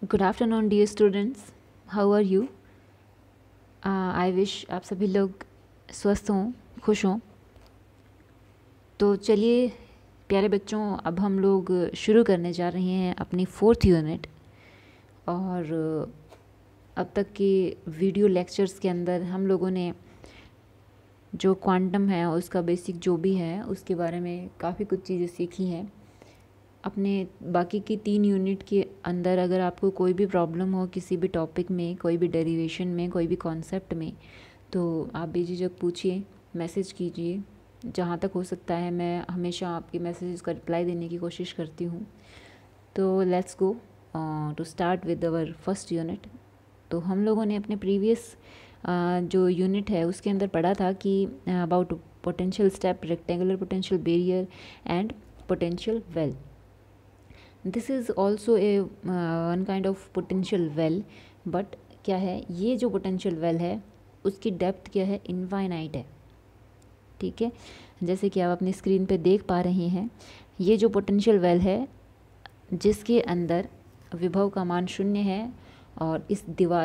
Good afternoon dear students, how are you. I wish आप सभी लोग स्वस्थ हों, खुश हों। तो चलिए प्यारे बच्चों, अब हम लोग शुरू करने जा रहे हैं अपनी 4th यूनिट। और अब तक के वीडियो लेक्चर्स के अंदर हम लोगों ने जो क्वांटम है उसका बेसिक जो भी है उसके बारे में काफ़ी कुछ चीज़ें सीखी हैं। अपने बाकी की 3 यूनिट के अंदर अगर आपको कोई भी प्रॉब्लम हो किसी भी टॉपिक में, कोई भी डेरिवेशन में, कोई भी कॉन्सेप्ट में, तो आप बेझिझक पूछिए, मैसेज कीजिए। जहाँ तक हो सकता है मैं हमेशा आपके मैसेजेस का रिप्लाई देने की कोशिश करती हूँ। तो let's go to start with our first unit. तो हम लोगों ने अपने प्रीवियस जो यूनिट है उसके अंदर पढ़ा था कि about potential step, rectangular potential barrier and potential well. This is also a one kind of potential well, but क्या है, ये जो पोटेंशियल वेल है उसकी डेप्थ क्या है, इनफाइनाइट है। ठीक है, जैसे कि आप अपनी स्क्रीन पे देख पा रहे हैं, ये जो पोटेंशियल वेल है जिसके अंदर विभव का मान 0 है और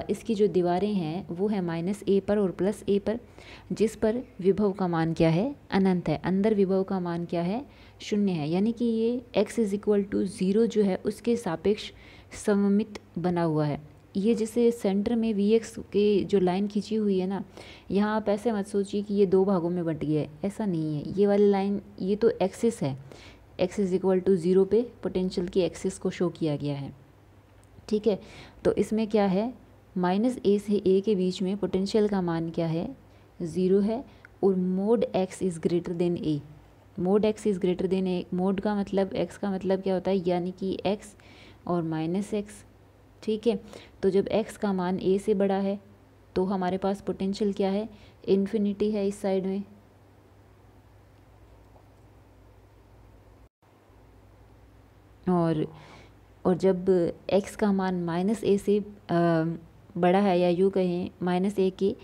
इसकी जो दीवारें हैं वो है -a पर और +a पर, जिस पर विभव का मान क्या है, अनंत है। अंदर विभव का मान क्या है, 0 है। यानी कि ये x = 0 जो है उसके सापेक्ष सममित बना हुआ है। ये जैसे सेंटर में Vx के जो लाइन खींची हुई है ना, यहाँ आप ऐसे मत सोचिए कि ये 2 भागों में बंट गया है, ऐसा नहीं है। ये वाली लाइन ये तो एक्सिस है, x = 0 पे पोटेंशियल की एक्सिस को शो किया गया है। ठीक है, तो इसमें क्या है, -a से a के बीच में पोटेंशियल का मान क्या है, 0 है। और mode x is greater than a, mode x is greater than a, mode का मतलब x का मतलब क्या होता है, यानी कि x और -x। ठीक है, तो जब x का मान a से बड़ा है तो हमारे पास पोटेंशियल क्या है, इन्फिनिटी है इस साइड में। और जब x का मान -a से बड़ा है, या यूँ कहें -a के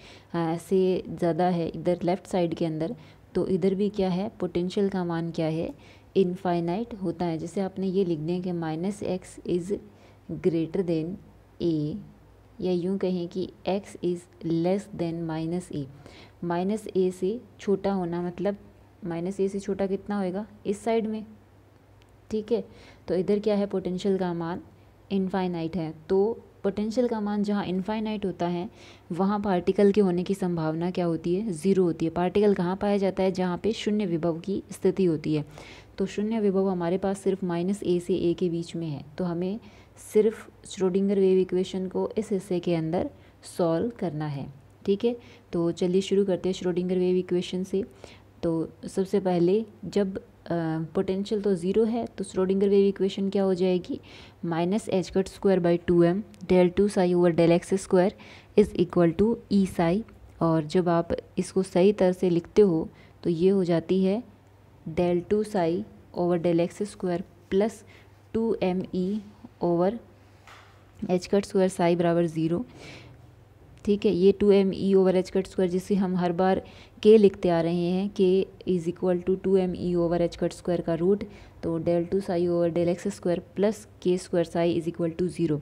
से ज़्यादा है इधर लेफ़्ट साइड के अंदर, तो इधर भी क्या है, पोटेंशियल का मान क्या है, इनफाइनाइट होता है। जैसे आपने ये लिख दें कि -x is greater than a, या यूँ कहें कि x is less than -a। -a से छोटा होना मतलब -a से छोटा कितना होएगा, इस साइड में। ठीक है, तो इधर क्या है, पोटेंशियल का मान इनफाइनाइट है। तो पोटेंशियल का मान जहाँ इनफाइनाइट होता है वहाँ पार्टिकल के होने की संभावना क्या होती है, 0 होती है। पार्टिकल कहाँ पाया जाता है, जहाँ पे शून्य विभव की स्थिति होती है। तो शून्य विभव हमारे पास सिर्फ -a से a के बीच में है। तो हमें सिर्फ श्रोडिंगर वेव इक्वेशन को इस हिस्से के अंदर सॉल्व करना है। ठीक है, तो चलिए शुरू करते हैं श्रोडिंगर वेव इक्वेशन से। तो सबसे पहले जब पोटेंशियल तो 0 है तो श्रोडिंगर वेव इक्वेशन क्या हो जाएगी, -h²/2m del2 psi over del x² is equal to E psi. और जब आप इसको सही तरह से लिखते हो तो ये हो जाती है del2 psi over del x² plus 2me over h² Sai बराबर 0। ठीक है, ये 2me ओवर h² जिसे हम हर बार k लिखते आ रहे हैं, k is equal to 2me over h² का रूट, तो del2 psi over del x² plus k² psi is equal to 0।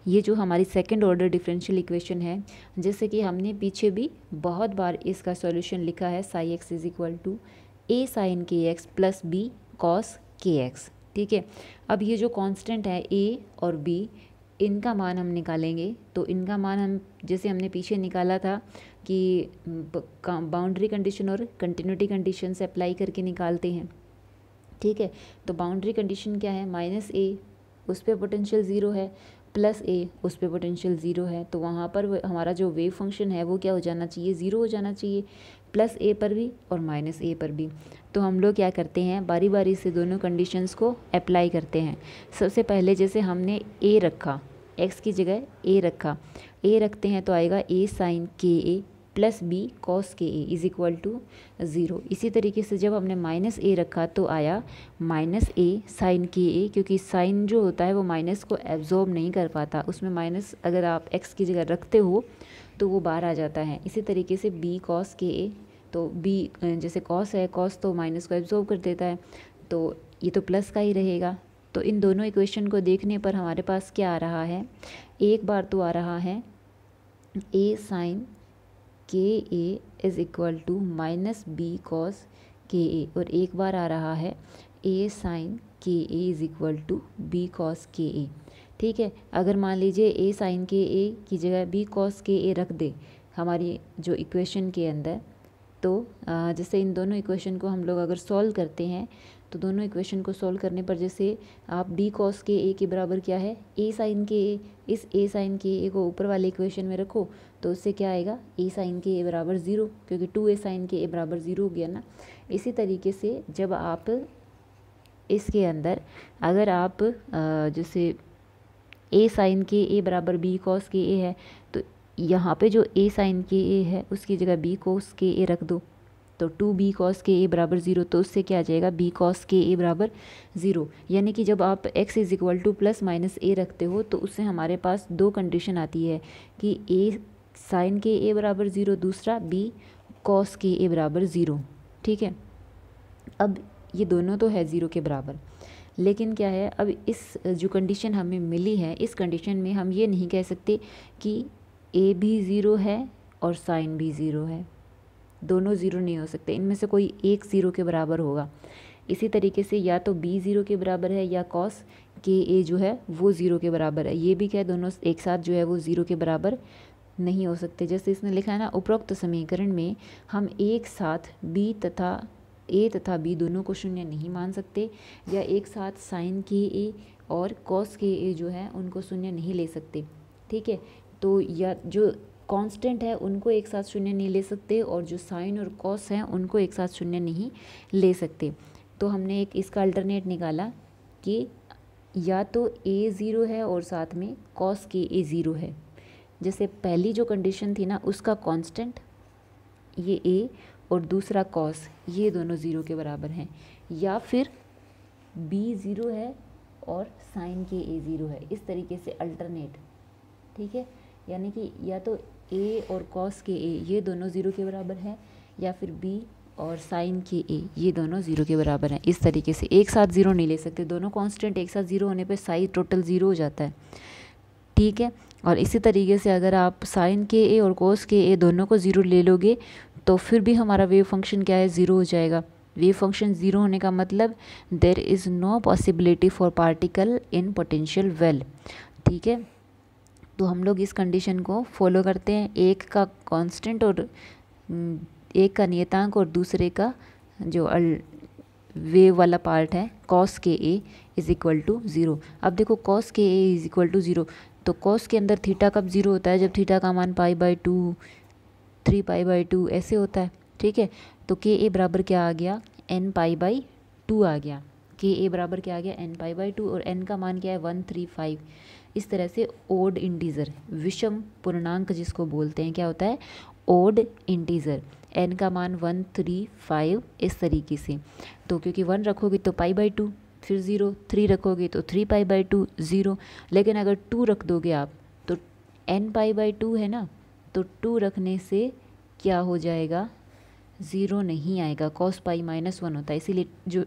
ये जो हमारी सेकंड ऑर्डर डिफरेंशियल इक्वेशन है, जैसे कि हमने पीछे भी बहुत बार इसका सॉल्यूशन लिखा है, psi x is equal to a sin kx plus b cos kx। ठीक है, अब ये जो कांस्टेंट है a और b, इनका मान हम निकालेंगे। तो इनका मान हम जैसे हमने पीछे निकाला था कि बाउंड्री कंडीशन और कंटिन्यूटी कंडीशन से अप्लाई करके निकालते हैं। ठीक है, तो बाउंड्री कंडीशन क्या है, -a उस पर पोटेंशियल 0 है, +a उस पर पोटेंशियल 0 है। तो वहाँ पर हमारा जो वेव फंक्शन है वो क्या हो जाना चाहिए, 0 हो जाना चाहिए, +a पर भी और -a पर भी। तो हम लोग क्या करते हैं, बारी बारी से दोनों कंडीशंस को अप्लाई करते हैं। सबसे पहले जैसे हमने a रखा, x की जगह a रखा, a रखते हैं तो आएगा a sin ka plus b cos ka is equal to 0। इसी तरीके से जब हमने -a रखा तो आया -a sin ka, क्योंकि साइन जो होता है वो माइनस को एब्जॉर्ब नहीं कर पाता, उसमें माइनस अगर आप x की जगह रखते हो तो वो बाहर आ जाता है। इसी तरीके से b cos ka, तो b जैसे cos है, cos तो माइनस को एब्जॉर्ब कर देता है, तो ये तो प्लस का ही रहेगा। तो तो इन दोनों इक्वेशन को देखने पर हमारे पास क्या आ रहा है, एक बार तो आ रहा है a sine K A is equal to minus B cos K A, और एक बार आ रहा है a sine K A is equal to B cos K A. ठीक है, अगर मान लीजिए a साइन के ए की जगह बी कॉस के ए रख दे हमारी जो इक्वेशन के अंदर, तो जैसे इन दोनों इक्वेशन को हम लोग अगर सॉल्व करते हैं तो दोनों इक्वेशन को सॉल्व करने पर जैसे आप बी कॉस के ए के बराबर क्या है, ए साइन के ए, इस ए साइन के ए को ऊपर वाले इक्वेशन में रखो तो उससे क्या आएगा, ए साइन के ए बराबर 0, क्योंकि 2 ए साइन के ए बराबर 0 हो गया ना। इसी तरीके से जब आप इसके अंदर अगर आप जैसे ए साइन के ए बराबर बी कॉस के ए है, तो यहाँ पे जो ए साइन के ए है उसकी जगह बी कॉस के ए रख दो, तो 2b कॉस के ए बराबर 0, तो उससे क्या आ जाएगा, b कॉस के ए बराबर 0। यानी कि जब आप x is equal to plus minus a रखते हो तो उससे हमारे पास दो कंडीशन आती है कि a साइन के ए बराबर 0, दूसरा b कॉस के ए बराबर 0। ठीक है, अब ये दोनों तो है 0 के बराबर, लेकिन क्या है, अब इस जो कंडीशन हमें मिली है इस कंडीशन में हम ये नहीं कह सकते कि a भी 0 है और साइन भी 0 है, दोनों 0 नहीं हो सकते, इनमें से कोई एक 0 के बराबर होगा। इसी तरीके से या तो b 0 के बराबर है या कॉस के ए जो है वो 0 के बराबर है, ये भी क्या है, दोनों एक साथ जो है वो 0 के बराबर नहीं हो सकते। जैसे इसने लिखा है ना, उपरोक्त समीकरण में हम एक साथ b तथा a तथा b दोनों को शून्य नहीं मान सकते, या एक साथ साइन के ए और कॉस के ए जो है उनको शून्य नहीं ले सकते। ठीक है, तो या जो कांस्टेंट है उनको एक साथ शून्य नहीं ले सकते, और जो साइन और कॉस हैं उनको एक साथ शून्य नहीं ले सकते। तो हमने एक इसका अल्टरनेट निकाला कि या तो a 0 है और साथ में कॉस के ए 0 है। जैसे पहली जो कंडीशन थी ना उसका कांस्टेंट ये a और दूसरा कॉस, ये दोनों 0 के बराबर हैं, या फिर b 0 है और साइन के ए 0 है, इस तरीके से अल्टरनेट। ठीक है, यानी कि या तो a और कॉस के ए ये दोनों 0 के बराबर हैं, या फिर b और साइन के ए ये दोनों 0 के बराबर हैं। इस तरीके से एक साथ 0 नहीं ले सकते, दोनों कांस्टेंट एक साथ 0 होने पे साइन टोटल 0 हो जाता है। ठीक है, और इसी तरीके से अगर आप साइन के ए और कॉस के ए दोनों को 0 ले लोगे तो फिर भी हमारा वेव फंक्शन क्या है, 0 हो जाएगा। वेव फंक्शन 0 होने का मतलब there is no possibility for particle in potential well. ठीक है, तो हम लोग इस कंडीशन को फॉलो करते हैं, एक का कांस्टेंट और एक का नियतांक और दूसरे का जो वेव वाला पार्ट है cos K A is equal to 0। अब देखो cos K A is equal to 0, तो कॉस के अंदर थीटा कब 0 होता है, जब थीटा का मान π/2 3π/2 ऐसे होता है। ठीक है, तो के ए बराबर क्या आ गया, nπ/2 आ गया, के ए बराबर क्या आ गया, nπ/2, और n का मान क्या है 135। इस तरह से ओड इंटीजर, विषम पूर्णांक जिसको बोलते हैं, क्या होता है, ओड इंटीजर, n का मान 135 इस तरीके से। तो क्योंकि 1 रखोगे तो π/2 फिर 0, 3 रखोगे तो 3π/2 0, लेकिन अगर 2 रख दोगे आप तो nπ/2 है ना, तो 2 रखने से क्या हो जाएगा, 0 नहीं आएगा, cos π -1 होता है। इसीलिए जो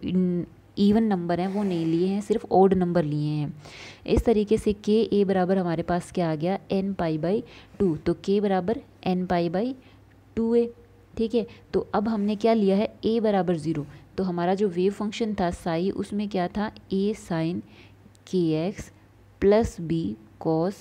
इवन नंबर हैं वो नहीं लिए हैं, सिर्फ ओड नंबर लिए हैं। इस तरीके से के ए बराबर हमारे पास क्या आ गया, nπ/2, तो के बराबर nπ/2a। ठीक है, तो अब हमने क्या लिया है, a बराबर 0, तो हमारा जो वेव फंक्शन था साई उसमें क्या था, a साइन के एक्स प्लस b कॉस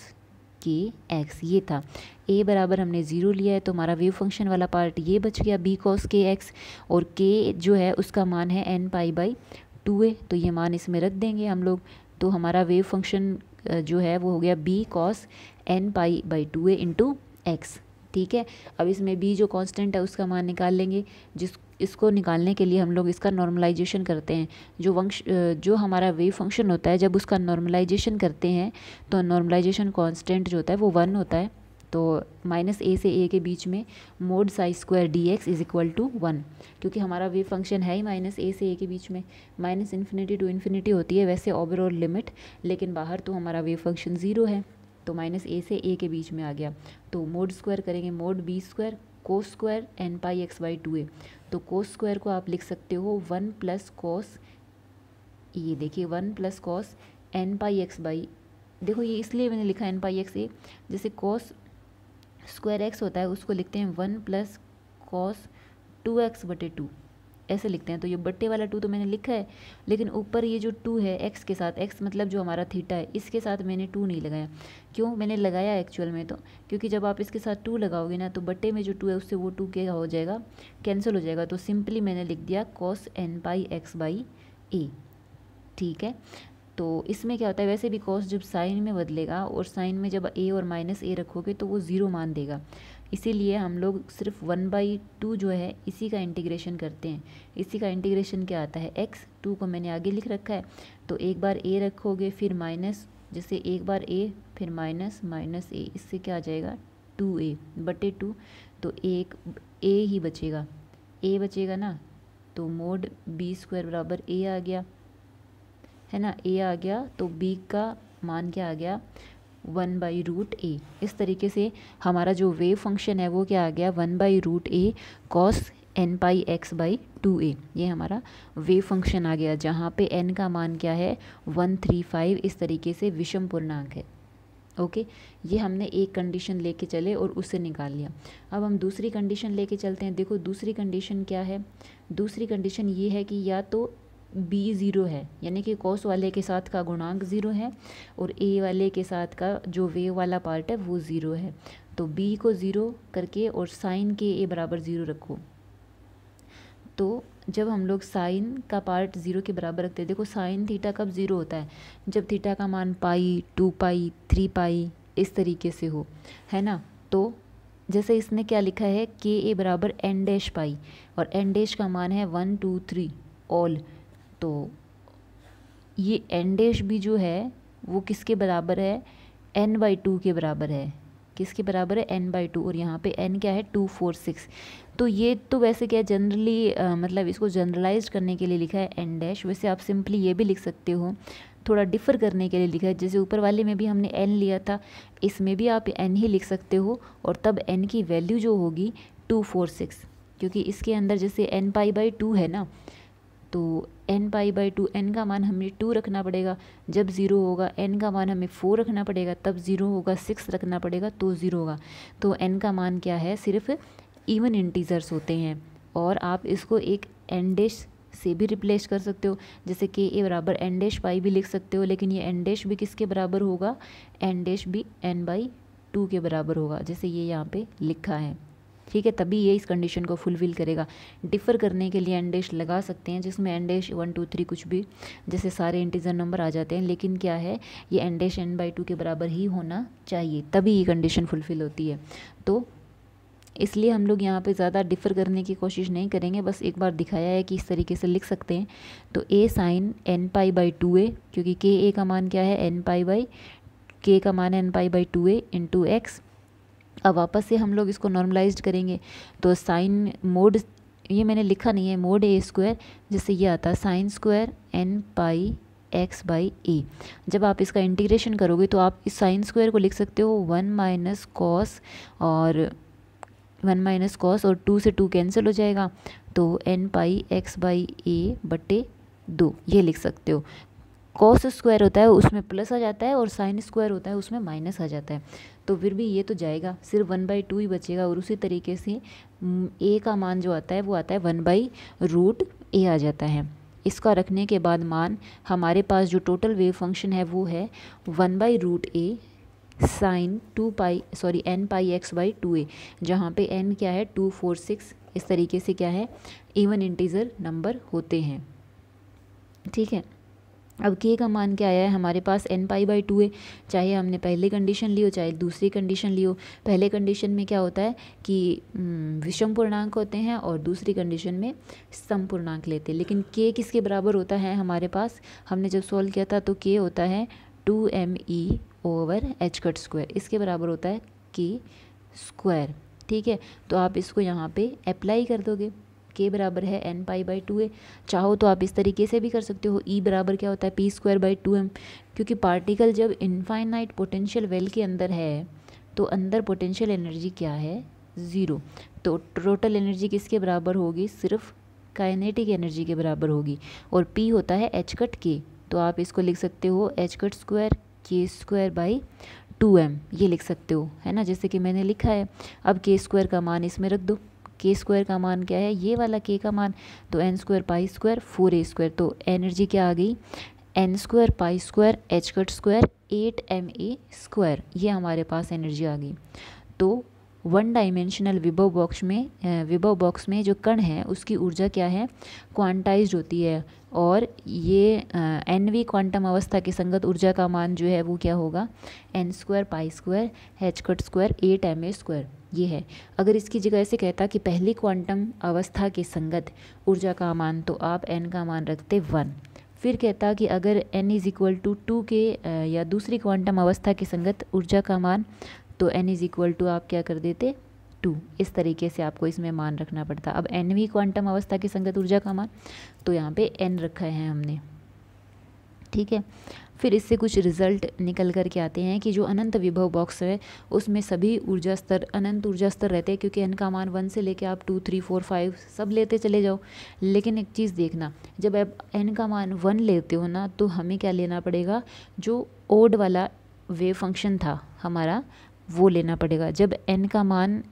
के एक्स, ये था। a बराबर हमने 0 लिया है तो हमारा वेव फंक्शन वाला पार्ट ये बच गया b कॉस के एक्स, और k जो है उसका मान है nπ/2a, तो ये मान इसमें रख देंगे हम लोग, तो हमारा वेव फंक्शन जो है वो हो गया b cos nπ/2a into x. ठीक है, अब इसमें b जो कांस्टेंट है उसका मान निकाल लेंगे, इसको निकालने के लिए हम लोग इसका नॉर्मलाइजेशन करते हैं। जो हमारा वेव फंक्शन होता है जब उसका नॉर्मलाइजेशन करते हैं तो नॉर्मलाइजेशन कांस्टेंट जो होता है वो 1 होता है, तो -a से a के बीच में mod psi square dx is equal to 1, क्योंकि हमारा वेव फंक्शन है ही -a से a के बीच में, -∞ टू इन्फिनिटी होती है वैसे ओवरऑल लिमिट, लेकिन बाहर तो हमारा वेव फंक्शन 0 है, तो -a से a के बीच में आ गया। तो मोड स्क्वायर करेंगे, mode b square cos square nπx/2a, तो कोस स्क्वायर को आप लिख सकते हो 1 + cos ये देखिए 1 plus cos N pi x by, देखो ये इसलिए मैंने लिखा एन पाई एक्स ए, जैसे कॉस स्क्वायर एक्स होता है उसको लिखते हैं 1 प्लस कॉस 2x/2, ऐसे लिखते हैं। तो ये बट्टे वाला 2 तो मैंने लिखा है, लेकिन ऊपर ये जो 2 है एक्स के साथ, एक्स मतलब जो हमारा थीटा है, इसके साथ मैंने 2 नहीं लगाया। क्यों मैंने लगाया एक्चुअल में? तो क्योंकि जब आप इसके साथ 2 लगाओगे ना तो बट्टे में जो 2 है उससे वो 2 क्या हो जाएगा, कैंसिल हो जाएगा। तो सिंपली मैंने लिख दिया cos N pi x by a. ठीक है, तो इसमें क्या होता है, वैसे भी कॉस जब साइन में बदलेगा और साइन में जब ए और माइनस ए रखोगे तो वो ज़ीरो मान देगा, इसीलिए हम लोग सिर्फ 1/2 जो है इसी का इंटीग्रेशन करते हैं। इसी का इंटीग्रेशन क्या आता है, x, 2 को मैंने आगे लिख रखा है, तो एक बार a रखोगे फिर माइनस, जैसे एक बार a फिर माइनस माइनस a, इससे क्या आ जाएगा 2a/2, तो एक a ही बचेगा, a बचेगा ना, तो मोड b² बराबर a आ गया, है ना, a आ गया, तो b का मान क्या आ गया 1/√a। इस तरीके से हमारा जो वेव फंक्शन है वो क्या आ गया 1/√a cos n pi x by 2a। ये हमारा वेव फंक्शन आ गया, जहाँ पे n का मान क्या है 135, इस तरीके से विषम पूर्णांक है। ओके, ये हमने एक कंडीशन लेके चले और उससे निकाल लिया। अब हम दूसरी कंडीशन लेके चलते हैं। देखो दूसरी कंडीशन क्या है, दूसरी कंडीशन ये है कि या तो b 0 है, यानी कि कॉस वाले के साथ का गुणांक 0 है और a वाले के साथ का जो वेव वाला पार्ट है वो 0 है। तो b को 0 करके और साइन के a बराबर 0 रखो। तो जब हम लोग साइन का पार्ट 0 के बराबर रखते हैं, देखो साइन थीटा कब 0 होता है, जब थीटा का मान पाई, 2 पाई, 3 पाई इस तरीके से हो, है ना। तो जैसे इसने क्या लिखा है के ए बराबर n डैश पाई, और n डैश का मान है 1 2 3 ऑल, तो ये n डैश भी जो है वो किसके बराबर है, n/2 के बराबर है। किसके बराबर है, n/2, और यहाँ पे n क्या है 2 4 6। तो ये तो वैसे क्या जनरली मतलब इसको जनरलाइज करने के लिए लिखा है n डैश, वैसे आप सिंपली ये भी लिख सकते हो, थोड़ा डिफ़र करने के लिए लिखा है। जैसे ऊपर वाले में भी हमने n लिया था, इसमें भी आप n ही लिख सकते हो, और तब n की वैल्यू जो होगी 2 4 6, क्योंकि इसके अंदर जैसे n पाई/2 है ना, तो n पाई/2, n का मान हमें 2 रखना पड़ेगा, जब 0 होगा, n का मान हमें 4 रखना पड़ेगा, तब 0 होगा, 6 रखना पड़ेगा तो 0 होगा। तो n का मान क्या है, सिर्फ इवन इंटीजर्स होते हैं, और आप इसको एक n डैश से भी रिप्लेस कर सकते हो, जैसे के ए बराबर n डैश पाई भी लिख सकते हो, लेकिन ये n डैश भी किसके बराबर होगा, n डैश भी n/2 के बराबर होगा, जैसे ये यहाँ पे लिखा है। ठीक है, तभी ये इस कंडीशन को फुलफिल करेगा। डिफ़र करने के लिए n डैश लगा सकते हैं, जिसमें n डैश 1 2 3 कुछ भी, जैसे सारे इंटीजर नंबर आ जाते हैं, लेकिन क्या है ये n डैश n/2 के बराबर ही होना चाहिए, तभी ये कंडीशन फुलफिल होती है। तो इसलिए हम लोग यहाँ पे ज़्यादा डिफ़र करने की कोशिश नहीं करेंगे, बस एक बार दिखाया है कि इस तरीके से लिख सकते हैं। तो a साइन n/2a, क्योंकि के ए का मान क्या है के का मान है n/2a इंटू एक्स। अब वापस से हम लोग इसको नॉर्मलाइज्ड करेंगे, तो साइन मोड, ये मैंने लिखा नहीं है, मोड a², जिससे ये आता है sine square n pi x by a. जब आप इसका इंटीग्रेशन करोगे तो आप इस साइन स्क्वायर को लिख सकते हो 1 माइनस कॉस, और 1 माइनस कॉस और 2 से 2 कैंसिल हो जाएगा, तो n पाई x बाई ए बटे 2 ये लिख सकते हो। कॉस स्क्वायर होता है उसमें प्लस आ जाता है, और साइन स्क्वायर होता है उसमें माइनस आ जाता है, तो फिर भी ये तो जाएगा, सिर्फ 1/2 ही बचेगा। और उसी तरीके से a का मान जो आता है वो आता है 1/√a आ जाता है। इसका रखने के बाद मान हमारे पास जो टोटल वेव फंक्शन है वो है 1/√a sine n pi x by 2a, जहाँ पे n क्या है 2 4 6, इस तरीके से क्या है इवन इंटीजर नंबर होते हैं। ठीक है, अब k का मान क्या आया है हमारे पास n पाई/2 है, चाहे हमने पहली कंडीशन ली हो चाहे दूसरी कंडीशन ली हो। पहले कंडीशन में क्या होता है कि विषम पूर्णांक होते हैं, और दूसरी कंडीशन में सम पूर्णांक लेते हैं, लेकिन k किसके बराबर होता है हमारे पास, हमने जब सॉल्व किया था तो k होता है 2me/h², इसके बराबर होता है k²। ठीक है, तो आप इसको यहाँ पे अप्लाई कर दोगे, k बराबर है n पाई/2a। चाहो तो आप इस तरीके से भी कर सकते हो, e बराबर क्या होता है p²/2m, क्योंकि पार्टिकल जब इनफाइनाइट पोटेंशियल वेल के अंदर है तो अंदर पोटेंशियल एनर्जी क्या है 0, तो टोटल एनर्जी किसके बराबर होगी, सिर्फ काइनेटिक एनर्जी के बराबर होगी, और पी होता है एच कट के, तो आप इसको लिख सकते हो एच कट स्क्वायर के स्क्वायर बाई 2m, ये लिख सकते हो, है ना, जैसे कि मैंने लिखा है। अब के स्क्वायर का मान इसमें रख दो, के स्क्वायर का मान क्या है, ये वाला के का मान, तो N square pi square 4a square, तो एनर्जी क्या आ गई, N square pi square H cut square 8ma square, ये हमारे पास एनर्जी आ गई। तो वन डायमेंशनल विभव बॉक्स में जो कण है उसकी ऊर्जा क्या है, क्वांटाइज्ड होती है, और ये एनवी क्वांटम अवस्था के संगत ऊर्जा का मान जो है वो क्या होगा, N square pi square H cut square 8ma square, ये है। अगर इसकी जगह ऐसे कहता कि पहली क्वांटम अवस्था के संगत ऊर्जा का मान, तो आप एन का मान रखते 1। फिर कहता कि अगर n इज़ इक्वल टू 2 के या दूसरी क्वांटम अवस्था के संगत ऊर्जा का मान, तो n इज़ इक्वल टू आप क्या कर देते 2। इस तरीके से आपको इसमें मान रखना पड़ता। अब n भी क्वांटम अवस्था की संगत ऊर्जा का मान, तो यहाँ पे n रखा है हमने, ठीक है। फिर इससे कुछ रिजल्ट निकल कर के आते हैं कि जो अनंत विभव बॉक्स है उसमें सभी ऊर्जा स्तर अनंत ऊर्जा स्तर रहते हैं, क्योंकि n का मान 1 से लेके आप 2, 3, 4, 5 सब लेते चले जाओ। लेकिन एक चीज़ देखना, जब आप n का मान 1 लेते हो ना, तो हमें क्या लेना पड़ेगा, जो ओड वाला वेव फंक्शन था हमारा वो लेना पड़ेगा। जब n का मान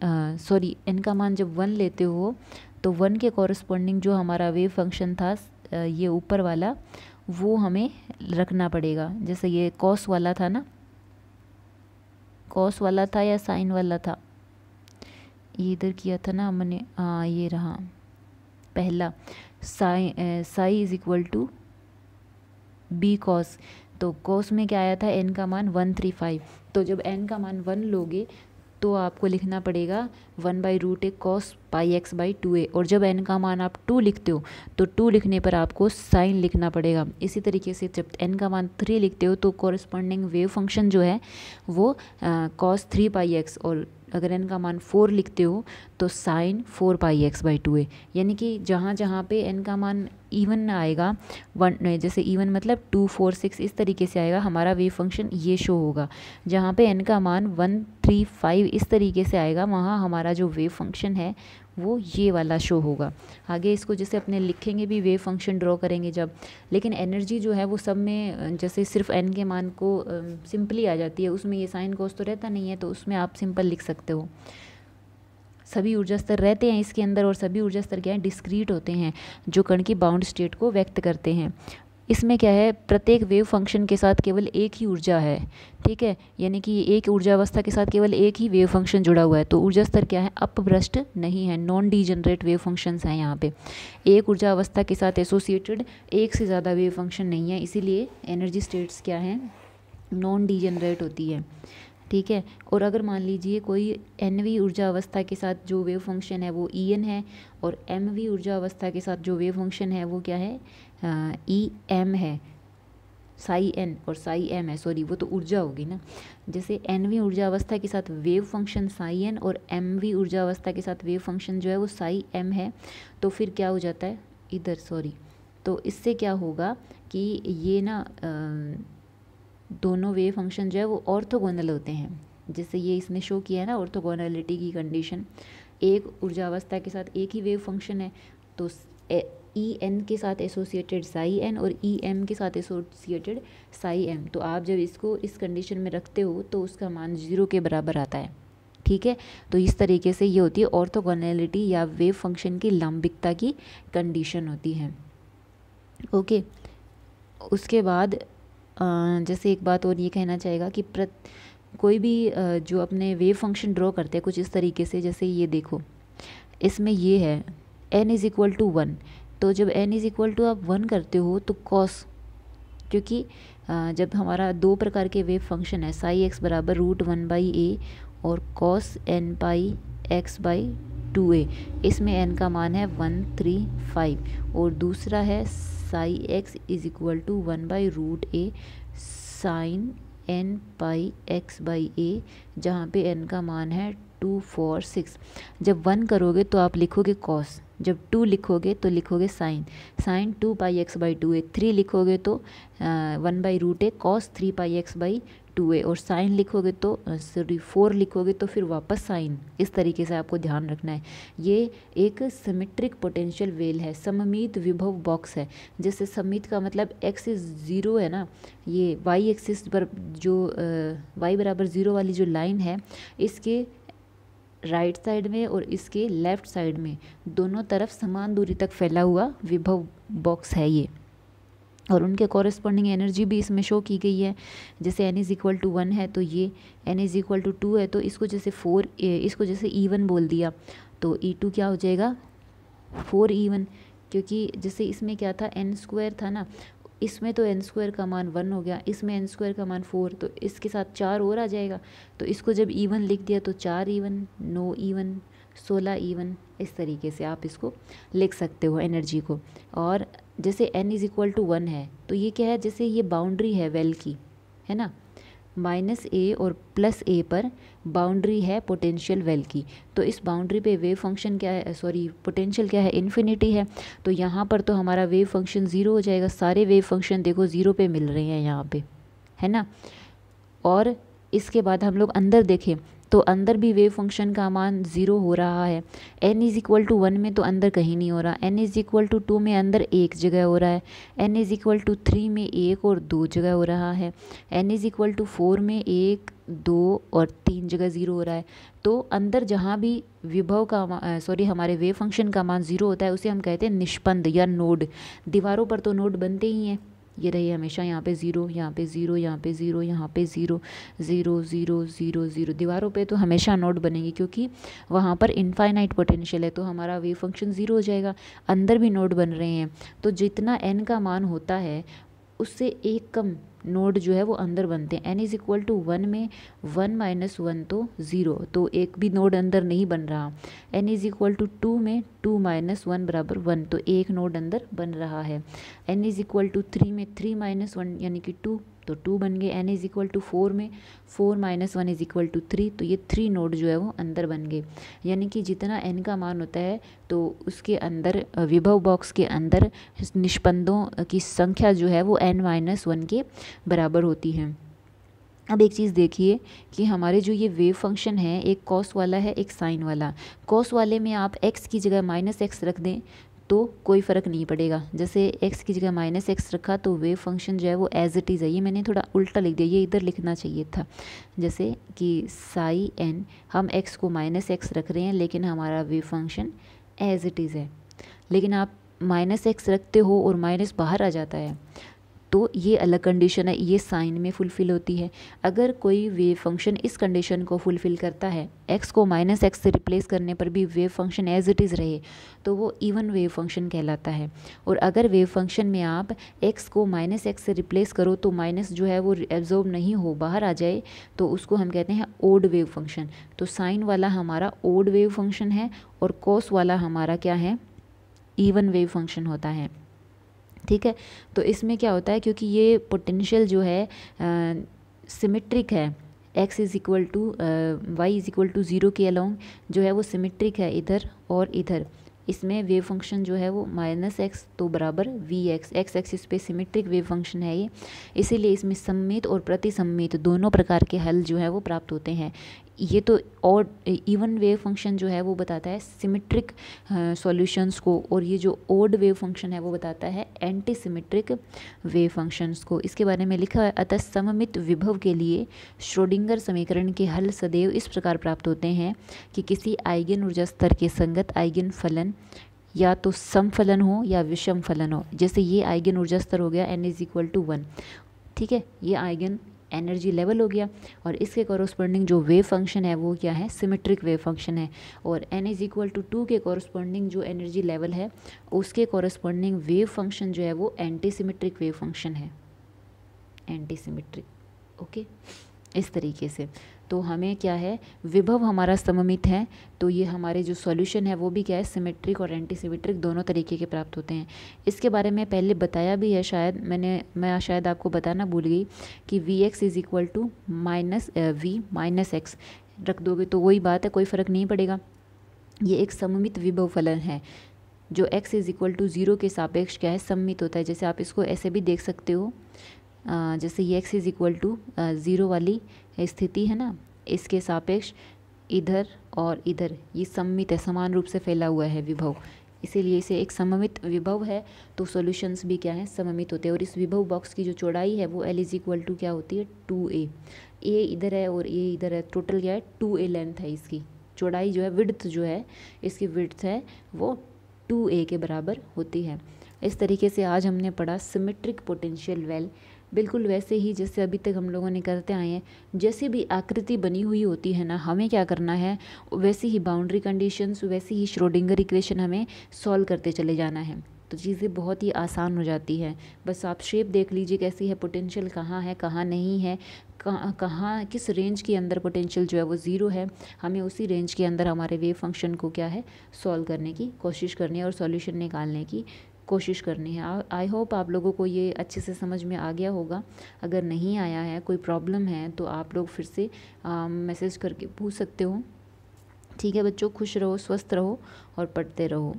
n का मान जब 1 लेते हो, तो 1 के कॉरस्पॉन्डिंग जो हमारा वेव फंक्शन था ये ऊपर वाला, वो हमें रखना पड़ेगा। जैसे ये कॉस वाला था ना, कॉस वाला था या साइन वाला था, ये इधर किया था ना हमने, हाँ ये रहा पहला, psi is equal to B cos, तो कॉस में क्या आया था, n का मान 135। तो जब n का मान 1 लोगे तो आपको लिखना पड़ेगा 1/√a cos pi x by 2a, और जब n का मान आप 2 लिखते हो तो 2 लिखने पर आपको साइन लिखना पड़ेगा। इसी तरीके से जब n का मान 3 लिखते हो तो कॉरस्पॉन्डिंग वेव फंक्शन जो है वो cos 3 पाई x, और अगर n का मान 4 लिखते हो तो sign 4 pi x by 2a। यानी कि जहाँ जहाँ पे n का मान इवन आएगा, जैसे इवन मतलब 2, 4, 6 इस तरीके से आएगा, हमारा वेव फंक्शन ये शो होगा। जहाँ पे n का मान 1, 3, 5 इस तरीके से आएगा, वहाँ हमारा जो वेव फंक्शन है वो ये वाला शो होगा। आगे इसको जैसे अपने लिखेंगे भी, वेव फंक्शन ड्रॉ करेंगे जब, लेकिन एनर्जी जो है वो सब में जैसे सिर्फ n के मान को सिंपली आ जाती है, उसमें ये साइन कोस तो रहता नहीं है, तो उसमें आप सिंपल लिख सकते हो। सभी ऊर्जा स्तर रहते हैं इसके अंदर, और सभी ऊर्जा स्तर क्या है, डिस्क्रीट होते हैं, जो कण की बाउंड स्टेट को व्यक्त करते हैं। इसमें क्या है, प्रत्येक वेव फंक्शन के साथ केवल एक ही ऊर्जा है, ठीक है, यानी कि एक ऊर्जा अवस्था के साथ केवल एक ही वेव फंक्शन जुड़ा हुआ है, तो ऊर्जा स्तर क्या है, अपभ्रष्ट नहीं है, नॉन डीजनरेट वेव फंक्शंस हैं यहाँ पे। एक ऊर्जा अवस्था के साथ एसोसिएटेड एक से ज़्यादा वेव फंक्शन नहीं है, इसीलिए एनर्जी स्टेट्स क्या हैं, नॉन डीजनरेट होती है, ठीक है। और अगर मान लीजिए कोई nवी ऊर्जा अवस्था के साथ जो वेव फंक्शन है वो En है, और mवी ऊर्जा अवस्था के साथ जो वेव फंक्शन है वो क्या है, Em है, साई n और साई m है, सॉरी वो तो ऊर्जा होगी ना। जैसे nवी ऊर्जा अवस्था के साथ वेव फंक्शन साई n और mवी ऊर्जा अवस्था के साथ वेव फंक्शन जो है वो साई m है, तो फिर क्या हो जाता है इधर, सॉरी, तो इससे क्या होगा कि ये ना दोनों वेव फंक्शन जो है वो ऑर्थोगोनल होते हैं। जैसे ये इसने शो किया है ना ऑर्थोगोनलिटी की कंडीशन, एक ऊर्जा अवस्था के साथ एक ही वेव फंक्शन है, तो En के साथ एसोसिएटेड साई n और Em के साथ एसोसिएटेड साई m, तो आप जब इसको इस कंडीशन में रखते हो तो उसका मान 0 के बराबर आता है, ठीक है। तो इस तरीके से ये होती है ऑर्थोगोनलिटी या वेव फंक्शन की लंबिकता की कंडीशन होती है, ओके। उसके बाद जैसे एक बात और ये कहना चाहेगा कि कोई भी जो अपने वेव फंक्शन ड्रॉ करते हैं कुछ इस तरीके से, जैसे ये देखो इसमें ये है n इज़ इक्वल टू 1, तो जब n इज़ इक्वल टू आप 1 करते हो तो कॉस, क्योंकि जब हमारा दो प्रकार के वेव फंक्शन है, साई x बराबर √1/a और cos n pi x by 2a, इसमें n का मान है 1, 3, 5, और दूसरा है psi x is equal to 1/√a sine n pi x by a, जहाँ पे n का मान है 2, 4, 6। जब 1 करोगे तो आप लिखोगे कॉस, जब 2 लिखोगे तो लिखोगे sign 2 pi x by 2a, 3 लिखोगे तो 1/√a cos 3 pi x by 2a, और साइन लिखोगे तो 4 लिखोगे तो फिर वापस साइन, इस तरीके से आपको ध्यान रखना है। ये एक सिमेट्रिक पोटेंशियल वेल है, सममित विभव बॉक्स है। जैसे सममित का मतलब x इज 0 है ना, ये y एक्सिस पर जो y बराबर 0 वाली जो लाइन है, इसके राइट साइड में और इसके लेफ़्ट साइड में दोनों तरफ समान दूरी तक फैला हुआ विभव बॉक्स है ये, और उनके कॉरेस्पॉन्डिंग एनर्जी भी इसमें शो की गई है। जैसे n इज़ इक्वल टू 1 है तो ये n इज़ इक्वल टू 2 है, तो इसको जैसे इसको जैसे E1 बोल दिया तो E2 क्या हो जाएगा 4E1, क्योंकि जैसे इसमें क्या था n² था ना, इसमें तो n² का मान 1 हो गया, इसमें n² का मान 4, तो इसके साथ 4 और आ जाएगा, तो इसको जब E1 लिख दिया तो 4E1, 9E1, 16E1, इस तरीके से आप इसको लिख सकते हो एनर्जी को। और जैसे n इज़ इक्वल टू 1 है तो ये क्या है, जैसे ये बाउंड्री है वेल की, है ना, -a और +a पर बाउंड्री है पोटेंशियल वेल की, तो इस बाउंड्री पे वेव फंक्शन क्या है, सॉरी पोटेंशियल क्या है, इन्फिनिटी है। तो यहाँ पर तो हमारा वेव फंक्शन 0 हो जाएगा, सारे वेव फंक्शन देखो 0 पे मिल रहे हैं यहाँ पे, है ना। और इसके बाद हम लोग अंदर देखें तो अंदर भी वेव फंक्शन का मान 0 हो रहा है। n इज़ इक्वल टू 1 में तो अंदर कहीं नहीं हो रहा, n इज़ इक्वल टू 2 में अंदर एक जगह हो रहा है, n इज़ इक्वल टू 3 में 1 और 2 जगह हो रहा है, n इज़ इक्वल टू 4 में 1, 2 और 3 जगह 0 हो रहा है। तो अंदर जहाँ भी विभव का हमारे वेव फंक्शन का मान 0 होता है उसे हम कहते हैं निष्पंद या नोड। दीवारों पर तो नोड बनते ही हैं, ये रही हमेशा यहाँ पे 0, यहाँ पे 0, यहाँ पे 0, यहाँ पे 0, 0 0 0 0, दीवारों पे तो हमेशा नोड बनेंगे क्योंकि वहाँ पर इनफाइनाइट पोटेंशियल है, तो हमारा वेव फंक्शन 0 हो जाएगा। अंदर भी नोड बन रहे हैं, तो जितना n का मान होता है उससे एक कम नोड जो है वो अंदर बनते हैं। n इज़ इक्वल टू 1 में 1 - 1 तो 0, तो एक भी नोड अंदर नहीं बन रहा। n इज़ इक्वल टू 2 में 2 - 1 बराबर 1, तो एक नोड अंदर बन रहा है। n इज़ इक्वल टू 3 में 3 - 1 यानी कि 2, तो 2 बन गए। n इज़ इक्वल टू 4 में 4 - 1 इज़ इक्वल टू 3, तो ये 3 नोड जो है वो अंदर बन गए। यानी कि जितना n का मान होता है तो उसके अंदर विभव बॉक्स के अंदर निष्पंदों की संख्या जो है वो n - 1 के बराबर होती है। अब एक चीज़ देखिए कि हमारे जो ये वेव फंक्शन है, एक कॉस वाला है एक साइन वाला। कॉस वाले में आप x की जगह -x रख दें तो कोई फ़र्क नहीं पड़ेगा। जैसे x की जगह -x रखा तो वेव फंक्शन जो है वो एज इट इज़ है। ये मैंने थोड़ा उल्टा लिख दिया, ये इधर लिखना चाहिए था। जैसे कि साई n, हम x को -x रख रहे हैं लेकिन हमारा wave function as it is है। लेकिन आप -x रखते हो और माइनस बाहर आ जाता है तो ये अलग कंडीशन है, ये साइन में फुलफ़िल होती है। अगर कोई वेव फंक्शन इस कंडीशन को फुलफ़िल करता है, x को -x से रिप्लेस करने पर भी wave function as it is रहे, तो वो इवन वेव फंक्शन कहलाता है। और अगर वेव फंक्शन में आप x को -x से रिप्लेस करो तो माइनस जो है वो एब्जॉर्ब नहीं हो, बाहर आ जाए, तो उसको हम कहते हैं ओड वेव फंक्शन। तो साइन वाला हमारा ओड वेव फंक्शन है और कॉस वाला हमारा क्या है, इवन वेव फंक्शन होता है। ठीक है, तो इसमें क्या होता है, क्योंकि ये पोटेंशियल जो है सिमेट्रिक है, x is equal to Y is equal to 0 के अलोंग जो है वो सिमेट्रिक है इधर और इधर। इसमें वेव फंक्शन जो है वो -x तो बराबर vx, x एक्सिस पे सिमेट्रिक वेव फंक्शन है ये, इसीलिए इसमें सममित और प्रतिसम्मित दोनों प्रकार के हल जो है वो प्राप्त होते हैं। ये तो और इवन वेव फंक्शन जो है वो बताता है सिमेट्रिक सॉल्यूशंस को, और ये जो ओड वेव फंक्शन है वो बताता है एंटी सिमेट्रिक वेव फंक्शंस को। इसके बारे में लिखा है, अतः सममित विभव के लिए श्रोडिंगर समीकरण के हल सदैव इस प्रकार प्राप्त होते हैं कि किसी आइगन ऊर्जा स्तर के संगत आइगन फलन या तो समफलन हो या विषम फलन हो। जैसे ये आइगन ऊर्जा स्तर हो गया n इज़ इक्वल टू 1, ठीक है, ये आइगन एनर्जी लेवल हो गया, और इसके कॉरस्पॉन्डिंग जो वेव फंक्शन है वो क्या है, सिमेट्रिक वेव फंक्शन है। और n इज़ इक्वल टू 2 के कॉरस्पॉन्डिंग जो एनर्जी लेवल है उसके कॉरस्पॉन्डिंग वेव फंक्शन जो है वो एंटी सिमेट्रिक वेव फंक्शन है, एंटी सिमेट्रिक। ओके, इस तरीके से तो हमें क्या है, विभव हमारा सममित है तो ये हमारे जो सॉल्यूशन है वो भी क्या है, सिमेट्रिक और एंटी सिमेट्रिक दोनों तरीके के प्राप्त होते हैं। इसके बारे में पहले बताया भी है, शायद मैं शायद आपको बताना भूल गई कि Vx is equal to V - x रख दोगे तो वही बात है, कोई फ़र्क नहीं पड़ेगा। ये एक सममित विभव फलन है जो x इज़ इक्वल टू 0 के सापेक्ष क्या है, सममित होता है। जैसे आप इसको ऐसे भी देख सकते हो जैसे ये x इज़ इक्वल टू 0 वाली स्थिति है ना, इसके सापेक्ष इधर और इधर ये सममित है, समान रूप से फैला हुआ है विभव, इसीलिए इसे एक सममित विभव है। तो सॉल्यूशंस भी क्या है, सममित होते हैं। और इस विभव बॉक्स की जो चौड़ाई है वो L इज इक्वल टू क्या होती है, 2a। a इधर है और a इधर है, टोटल क्या है 2a लेंथ है इसकी। चौड़ाई जो है, विड्थ जो है, इसकी विड्थ है वो 2a के बराबर होती है। इस तरीके से आज हमने पढ़ा सिमेट्रिक पोटेंशियल वेल। बिल्कुल वैसे ही जैसे अभी तक हम लोगों ने करते आए हैं, जैसे भी आकृति बनी हुई होती है ना, हमें क्या करना है, वैसी ही बाउंड्री कंडीशंस, वैसी ही श्रोडिंगर इक्वेशन हमें सॉल्व करते चले जाना है। तो चीज़ें बहुत ही आसान हो जाती है। बस आप शेप देख लीजिए कैसी है, पोटेंशियल कहाँ है कहाँ नहीं है, कहाँ किस रेंज के अंदर पोटेंशियल जो है वो ज़ीरो है, हमें उसी रेंज के अंदर हमारे वेव फंक्शन को क्या है, सॉल्व करने की कोशिश करनी है और सॉल्यूशन निकालने की कोशिश करनी है। आई होप आप लोगों को ये अच्छे से समझ में आ गया होगा। अगर नहीं आया है, कोई प्रॉब्लम है, तो आप लोग फिर से मैसेज करके पूछ सकते हो। ठीक है बच्चों, खुश रहो, स्वस्थ रहो और पढ़ते रहो।